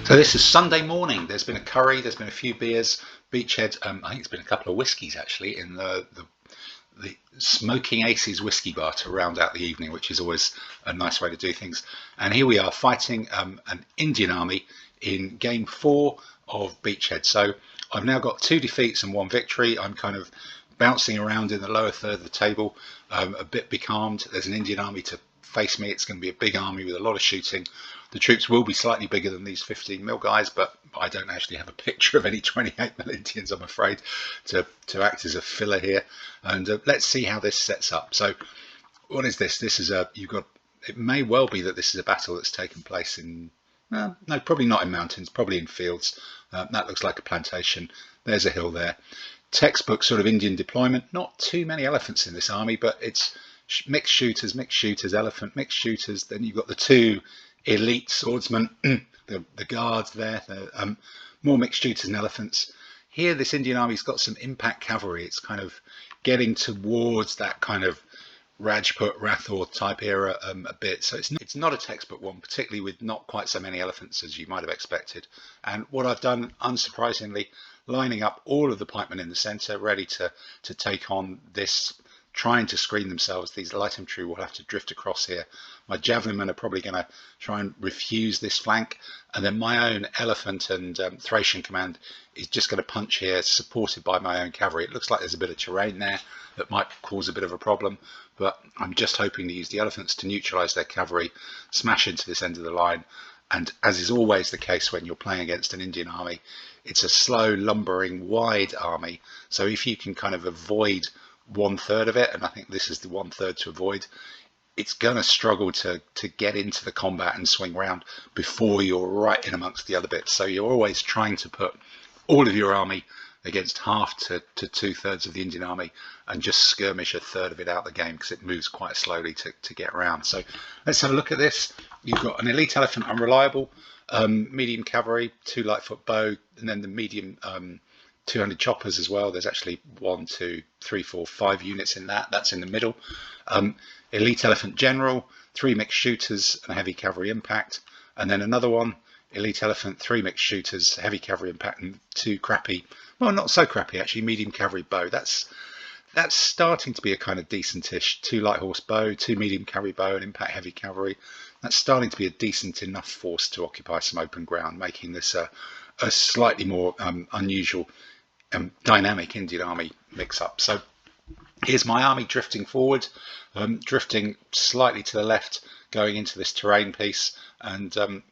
So this is Sunday morning. There's been a curry, there's been a few beers, Beachhead. I think it's been a couple of whiskies actually in the Smoking Aces whiskey bar to round out the evening, which is always a nice way to do things. And here we are fighting an Indian army in game 4 of Beachhead. So I've now got 2 defeats and 1 victory. I'm kind of bouncing around in the lower third of the table, a bit becalmed. There's an Indian army to face me. It's going to be a big army with a lot of shooting. The troops will be slightly bigger than these 15mm guys, but I don't actually have a picture of any 28mm Indians, I'm afraid, to act as a filler here. And let's see how this sets up. So what is this? This is it may well be that this is a battle that's taken place in, no, probably not in mountains, probably in fields. That looks like a plantation. There's a hill there. Textbook sort of Indian deployment. Not too many elephants in this army, but it's mixed shooters, elephant, mixed shooters. Then you've got the 2 elite swordsmen, the guards there, more mixed shooters and elephants. Here this Indian army's got some impact cavalry. It's kind of getting towards that kind of Rajput, Rathore type era a bit. So it's not a textbook one, particularly with not quite so many elephants as you might have expected. And what I've done, unsurprisingly, lining up all of the pikemen in the centre, ready to take on this, trying to screen themselves. These light infantry will have to drift across here. My javelin men are probably going to try and refuse this flank, and then my own elephant and Thracian command is just going to punch here, supported by my own cavalry. It looks like there's a bit of terrain there that might cause a bit of a problem, but I'm just hoping to use the elephants to neutralise their cavalry, smash into this end of the line. And as is always the case when you're playing against an Indian army, it's a slow, lumbering, wide army. So if you can kind of avoid 1/3 of it, and I think this is the 1/3 to avoid, it's going to struggle to get into the combat and swing round before you're right in amongst the other bits. So you're always trying to put all of your army against half to 2/3 of the Indian army and just skirmish 1/3 of it out the game, because it moves quite slowly to get around. So let's have a look at this. You've got an elite elephant, unreliable, medium cavalry, 2 lightfoot bow, and then the medium 200 choppers as well. There's actually 1, 2, 3, 4, 5 units in that. That's in the middle. Elite elephant general, 3 mixed shooters and heavy cavalry impact, and then another one, elite elephant, 3 mixed shooters, heavy cavalry impact, and 2 crappy, well, not so crappy actually, medium cavalry bow. That's starting to be a kind of decentish 2 light horse bow, 2 medium cavalry bow, and impact heavy cavalry. That's starting to be a decent enough force to occupy some open ground, making this a slightly more unusual dynamic Indian army mix-up. So here's my army drifting forward, drifting slightly to the left, going into this terrain piece, and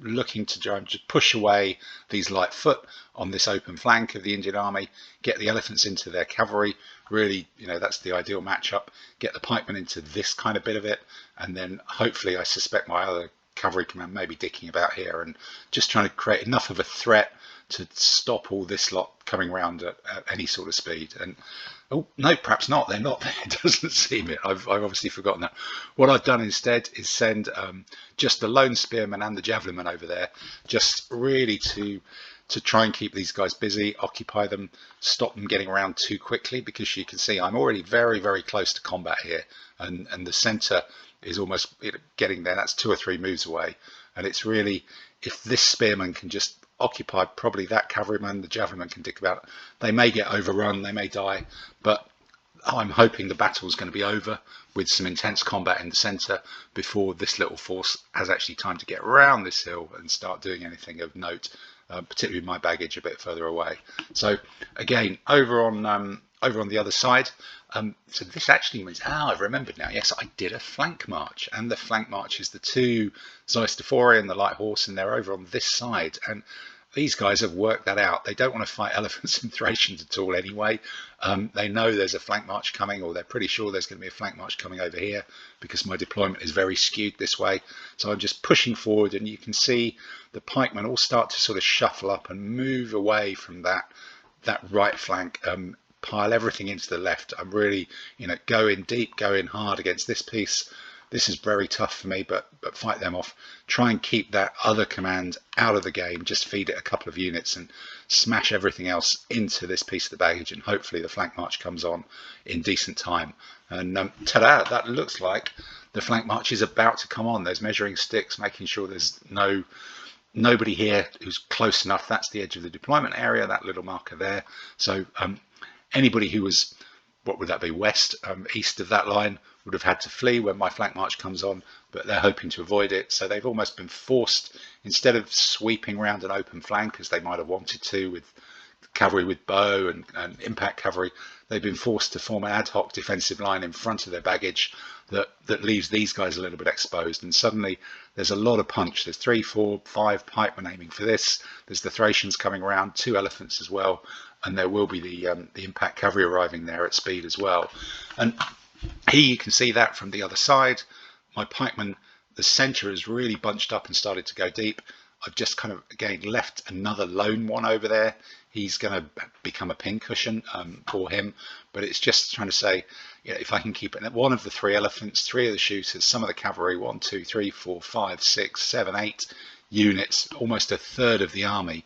looking to try and just push away these light foot on this open flank of the Indian army, get the elephants into their cavalry. Really, that's the ideal matchup. Get the pikemen into this kind of bit of it, and then hopefully, I suspect my other cavalry command may be dicking about here and just trying to create enough of a threat to stop all this lot coming around at any sort of speed. And oh no, perhaps not. They're not there. It doesn't seem it. I've obviously forgotten that. What I've done instead is send just the lone spearman and the javelin man over there, just really to try and keep these guys busy, occupy them, stop them getting around too quickly, because you can see I'm already very, very close to combat here, and the centre is almost getting there. That's 2 or 3 moves away, and it's really, if this spearman can just occupy probably that cavalryman, the javelin can dick about. They may get overrun, they may die, but I'm hoping the battle's going to be over with some intense combat in the centre before this little force has actually time to get around this hill and start doing anything of note, particularly my baggage a bit further away. So again, over on the other side, so this actually means, I've remembered now, yes, I did a flank march, and the flank march is the 2 Zeistafori and the light horse, and they're over on this side, and these guys have worked that out. They don't want to fight elephants and Thracians at all anyway. They know there's a flank march coming, or they're pretty sure there's going to be a flank march coming over here, because my deployment is very skewed this way. So I'm just pushing forward, and you can see the pikemen all start to sort of shuffle up and move away from that right flank, pile everything into the left. I'm really, going deep, going hard against this piece. This is very tough for me, but fight them off. Try and keep that other command out of the game. Just feed it a couple of units and smash everything else into this piece of the baggage, and hopefully the flank march comes on in decent time. And ta-da, that looks like the flank march is about to come on. There's measuring sticks, making sure there's no Nobody here who's close enough. That's the edge of the deployment area, that little marker there. So anybody who was, what would that be, west, east of that line would have had to flee when my flank march comes on, but they're hoping to avoid it. So they've almost been forced, instead of sweeping around an open flank as they might have wanted to with cavalry with bow and impact cavalry, they've been forced to form an ad hoc defensive line in front of their baggage that leaves these guys a little bit exposed. And suddenly there's a lot of punch. There's 3, 4, 5 pikemen aiming for this. There's the Thracians coming around, 2 elephants as well, and there will be the impact cavalry arriving there at speed as well. And here you can see that from the other side. My pikemen, the centre is really bunched up and started to go deep. I've just kind of, again, left another lone one over there. He's going to become a pincushion for him, but it's just trying to say, you know, if I can keep it, one of the 3 elephants, 3 of the shooters, some of the cavalry, 1, 2, 3, 4, 5, 6, 7, 8 units, almost a third of the army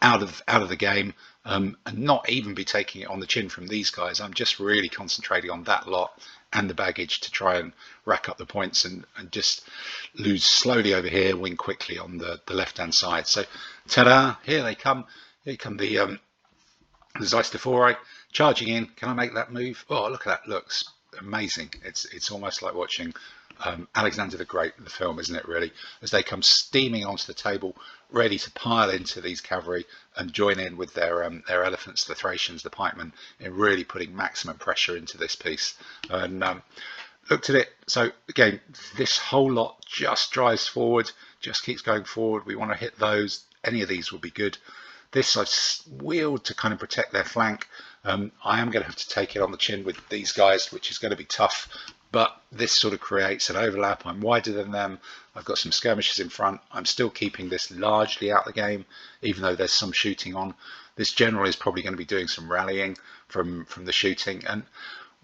out of the game, and not even be taking it on the chin from these guys. I'm just really concentrating on that lot and the baggage to try and rack up the points and just lose slowly over here, win quickly on the left hand side. So ta-da, here they come. Here come the Zeistafori charging in. Can I make that move? Oh, look at that, looks amazing. It's almost like watching Alexander the Great, the film, isn't it, really, as they come steaming onto the table, ready to pile into these cavalry and join in with their elephants, the Thracians, the pikemen, in really putting maximum pressure into this piece. And looked at it, so again, this whole lot just drives forward, just keeps going forward. We want to hit those. Any of these will be good. This I've wheeled to kind of protect their flank. I am going to have to take it on the chin with these guys, which is going to be tough, but this sort of creates an overlap. I'm wider than them. I've got some skirmishes in front. I'm still keeping this largely out of the game, even though there's some shooting on. This general is probably going to be doing some rallying from the shooting. And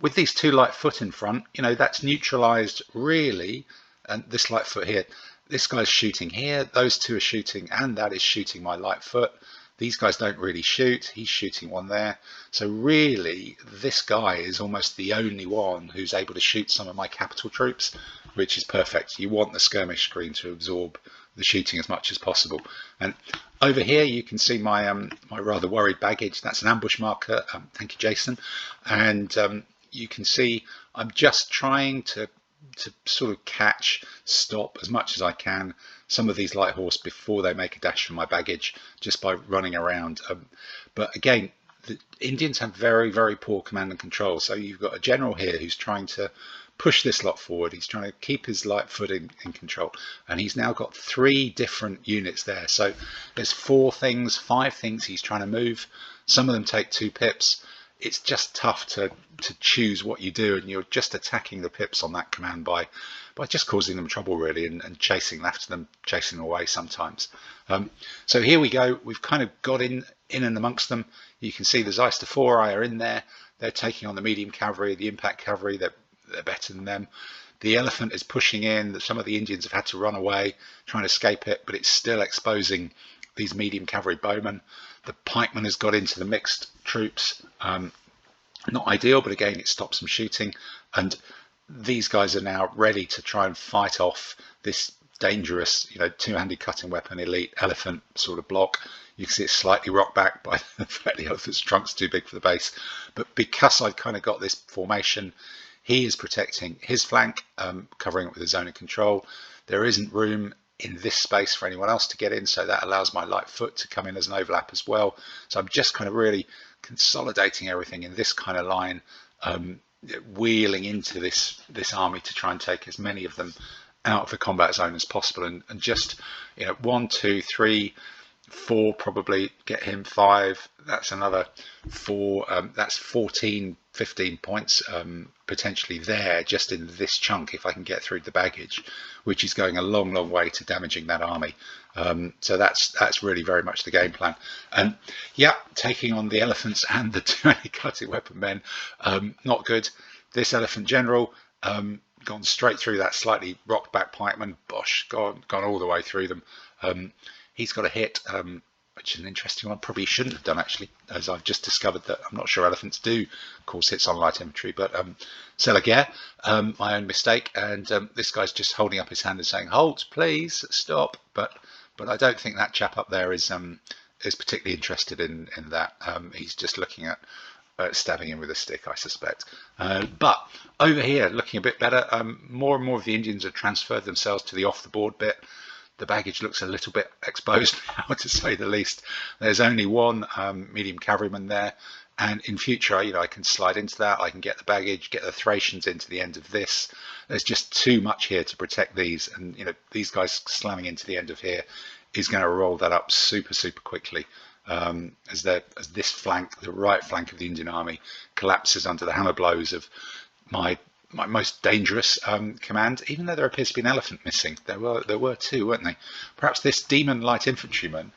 with these 2 light foot in front, you know, that's neutralized really. And this light foot here, this guy's shooting here, those 2 are shooting, and that is shooting my light foot. These guys don't really shoot. He's shooting one there. So really, this guy is almost the only one who's able to shoot some of my capital troops, which is perfect. You want the skirmish screen to absorb the shooting as much as possible. And over here, you can see my my rather worried baggage. That's an ambush marker. Thank you, Jason. And you can see I'm just trying to sort of catch, stop as much as I can some of these light horse before they make a dash for my baggage, just by running around. But again, the Indians have very, very poor command and control. So you've got a general here who's trying to push this lot forward. He's trying to keep his light foot in control, and he's now got 3 different units there. So there's 4 things, 5 things he's trying to move. Some of them take 2 pips. It's just tough to choose what you do, and you're just attacking the pips on that command by just causing them trouble, really, and chasing after them, chasing them away sometimes. So here we go. We've kind of got in and amongst them. You can see the Zeistafori are in there. They're taking on the medium cavalry, the impact cavalry. They're better than them. The elephant is pushing in. Some of the Indians have had to run away, trying to escape it, but it's still exposing these medium cavalry bowmen. The pikeman has got into the mixed troops. Not ideal, but again, it stops them shooting. And these guys are now ready to try and fight off this dangerous, you know, 2-handed cutting weapon elite elephant sort of block. You can see it's slightly rocked back by the fact the elephant's trunk's too big for the base. But because I've kind of got this formation, he is protecting his flank, covering it with a zone of control. There isn't room in this space for anyone else to get in, so that allows my light foot to come in as an overlap as well. So I'm just kind of really consolidating everything in this kind of line, wheeling into this army to try and take as many of them out of the combat zone as possible, and just, you know, 1, 2, 3, 4 probably get him, 5, that's another 4, that's 14, 15 points potentially there just in this chunk if I can get through the baggage, which is going a long way to damaging that army. So that's really very much the game plan. And yeah, taking on the elephants and the 2-handed cutting weapon men, not good. This elephant general gone straight through that slightly rocked back pikeman, bosh, gone all the way through them. He's got a hit, which is an interesting one. Probably shouldn't have done, actually, as I've just discovered that I'm not sure elephants do cause hits on light infantry, but Guerre, my own mistake. And this guy's just holding up his hand and saying, "Halt, please, stop." But but I don't think that chap up there is particularly interested in that. He's just looking at stabbing him with a stick, I suspect. But over here, looking a bit better, more and more of the Indians have transferred themselves to the off the board bit. The baggage looks a little bit exposed now, to say the least. There's only one medium cavalryman there, and in future, I can slide into that. I can get the baggage, get the Thracians into the end of this. There's just too much here to protect these, and these guys slamming into the end of here is going to roll that up super quickly. As this flank, the right flank of the Indian army, collapses under the hammer blows of my most dangerous command. Even though there appears to be an elephant missing, there were two, weren't they? Perhaps this demon light infantryman.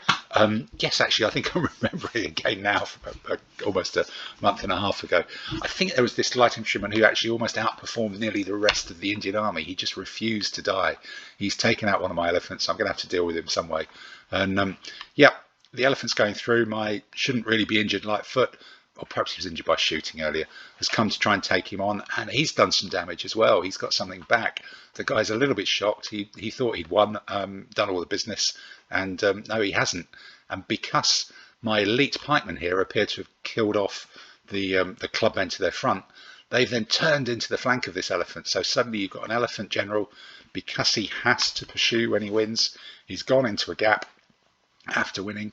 Yes, actually, I think I'm remembering again now from almost a month and a half ago. I think there was this light infantryman who actually almost outperformed nearly the rest of the Indian army. He just refused to die. He's taken out one of my elephants. So I'm going to have to deal with him some way. And yeah, the elephant's going through. My shouldn't really be injured light foot, or perhaps he was injured by shooting earlier, has come to try and take him on, and he's done some damage as well. He's got something back. The guy's a little bit shocked. He thought he'd won, done all the business, and no, he hasn't. And because my elite pikemen here appear to have killed off the clubmen to their front, they've then turned into the flank of this elephant. So suddenly you've got an elephant general, because he has to pursue when he wins. He's gone into a gap after winning.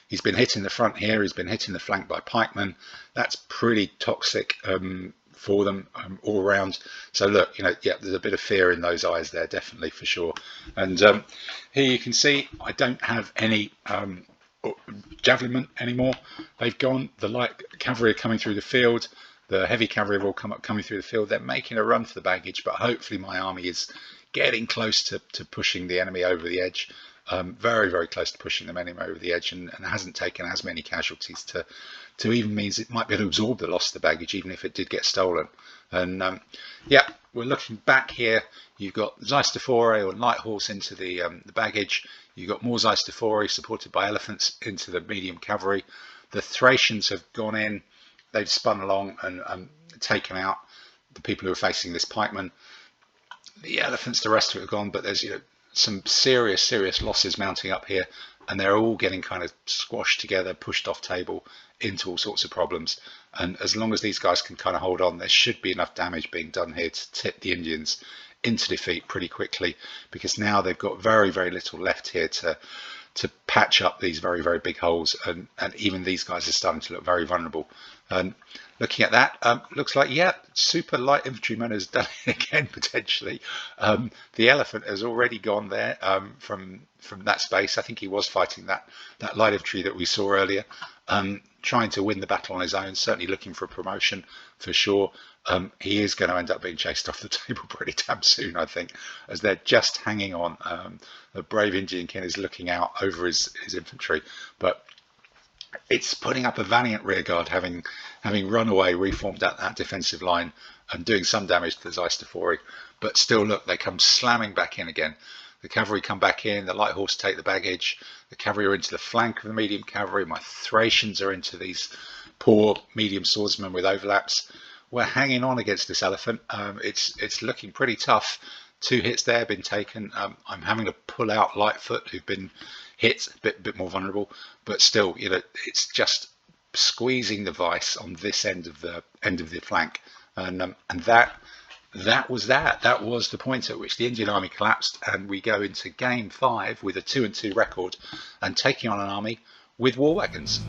He's been hit in the front here. He's been hit in the flank by pikemen. That's pretty toxic for them all around. So look, yeah, there's a bit of fear in those eyes there, definitely, for sure. And here you can see I don't have any javelin anymore. They've gone. The light cavalry are coming through the field. The heavy cavalry have all coming through the field. They're making a run for the baggage, but hopefully my army is getting close to pushing the enemy over the edge. Very close to pushing the enemy over the edge, and hasn't taken as many casualties to even means it might be able to absorb the loss of the baggage, even if it did get stolen. And yeah, we're looking back here. You've got Zeistafore or light horse into the baggage. You've got more Zeistafore supported by elephants into the medium cavalry. The Thracians have gone in. They've spun along and taken out the people who are facing this pikeman. The elephants, the rest of it have gone, but there's some serious losses mounting up here, and they're all getting kind of squashed together, pushed off table into all sorts of problems. And as long as these guys can kind of hold on, there should be enough damage being done here to tip the Indians into defeat pretty quickly, because now they've got very little left here to patch up these very big holes, and even these guys are starting to look very vulnerable. And looking at that, looks like, yeah, super light infantryman has done it again, potentially. The elephant has already gone there from that space. I think he was fighting that light infantry that we saw earlier, trying to win the battle on his own, certainly looking for a promotion for sure. He is going to end up being chased off the table pretty damn soon, I think, as they're just hanging on. The brave Indian king is looking out over his infantry, but it's putting up a valiant rearguard, having run away, reformed out that defensive line and doing some damage to the Zeistafore. But still, look, they come slamming back in again. The cavalry come back in, the light horse take the baggage, the cavalry are into the flank of the medium cavalry, my Thracians are into these poor medium swordsmen with overlaps. We're hanging on against this elephant. It's looking pretty tough. 2 hits there have been taken. I'm having to pull out Lightfoot, who've been hit, a bit more vulnerable, but still, it's just squeezing the vice on this end of the flank, and that was the point at which the Indian army collapsed, and we go into game 5 with a 2-2 record and taking on an army with war wagons.